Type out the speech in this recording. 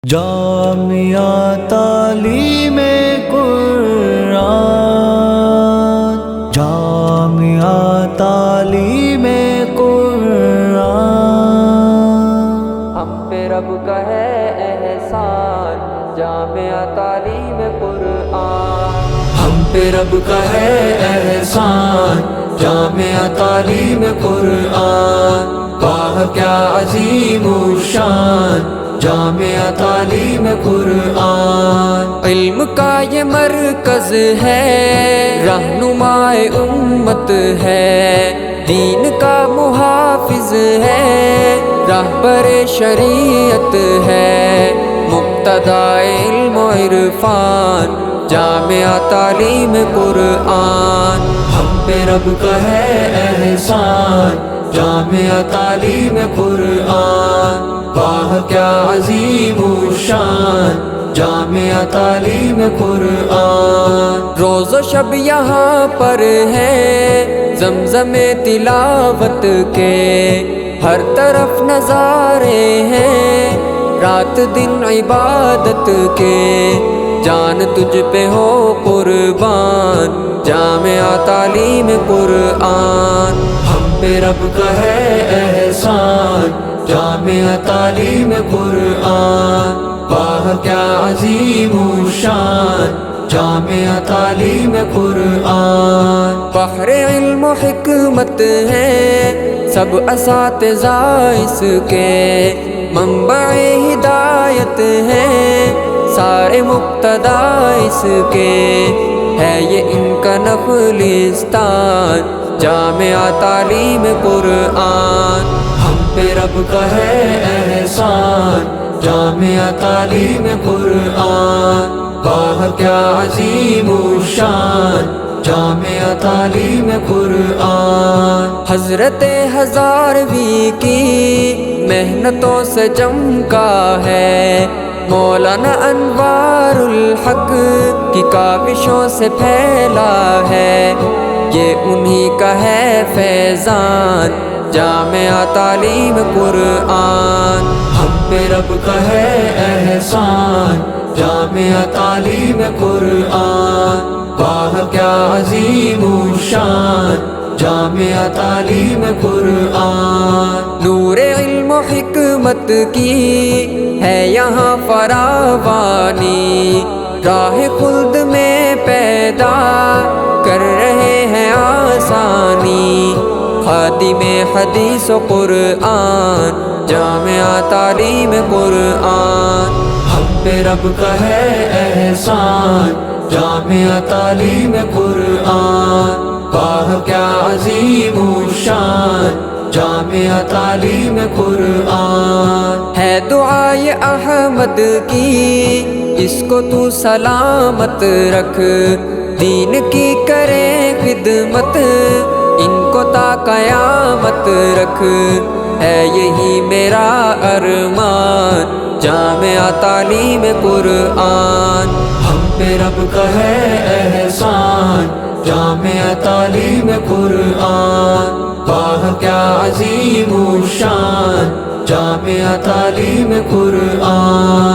جامعہ تعلیم قرآن، جامعہ تعلیم قرآن۔ ہم پہ رب کا ہے احسان، جامعہ تعلیم قرآن۔ ہم پہ رب کا ہے احسان، جامعہ تعلیم قرآن۔ واہ کیا عظیم الشان جامعہ تعلیم قرآن۔ علم کا یہ مرکز ہے، رہنمائے امت ہے، دین کا محافظ ہے، راہبر شریعت ہے، مقتدی علم و عرفان، جامعہ تعلیم قرآن۔ ہم پہ رب کا ہے احسان، جامعہ تعلیم قرآن۔ واہ کیا عظیم الشان جامعہ تعلیم قرآن۔ روز و شب یہاں پر ہے زمزم تلاوت کے، ہر طرف نظارے ہیں رات دن عبادت کے، جان تجھ پہ ہو قربان، جامعہ تعلیم قرآن۔ ہم پہ رب کا ہے احسان، جامعہ تعلیم قرآن۔ واہ کیا عظیم الشان جامعہ تعلیم قرآن۔ بحر علم و حکمت ہے سب اساتذہ اس کے، منبع ہدایت ہے سارے مقتدی اس کے، ہے یہ ان کا نخلستان، جامعہ تعلیم قرآن۔ ہم پہ رب کا ہے احسان، جامعہ تعلیم قرآن۔ واہ کیا عظیم الشان جامعہ تعلیم قرآن۔ حضرت ہزارویں کی محنتوں سے چمکا ہے، مولانا انوار الحق کی کاوشوں سے پھیلا ہے، یہ انہی کا ہے فیضان، جامعہ تعلیم قرآن۔ ہم پہ رب کا ہے احسان، جامعہ تعلیم قرآن۔ واہ کیا عظیم الشان جامعہ تعلیم قرآن۔ نور علم و حکمت کی ہے یہاں فراوانی، راہ خلد میں پیدا کر رہے ہیں آسانی، خادم حدیث و قرآن، جامعہ تعلیم قرآن۔ ہم پہ رب کا ہے احسان، جامعہ تعلیم قرآن۔ واہ کیا عظیم الشان جامعہ تعلیم قرآن۔ ہے دعائے احمد کی اس کو تو سلامت رکھ، دین کی کرے خدمت ان کو تا قیامت رکھ، ہے یہی میرا ارمان، جامعہ تعلیم قرآن۔ ہم پہ رب کا ہے احسان، جامعہ تعلیم قرآن۔ واہ کیا عظیم الشان جامعہ تعلیم قرآن۔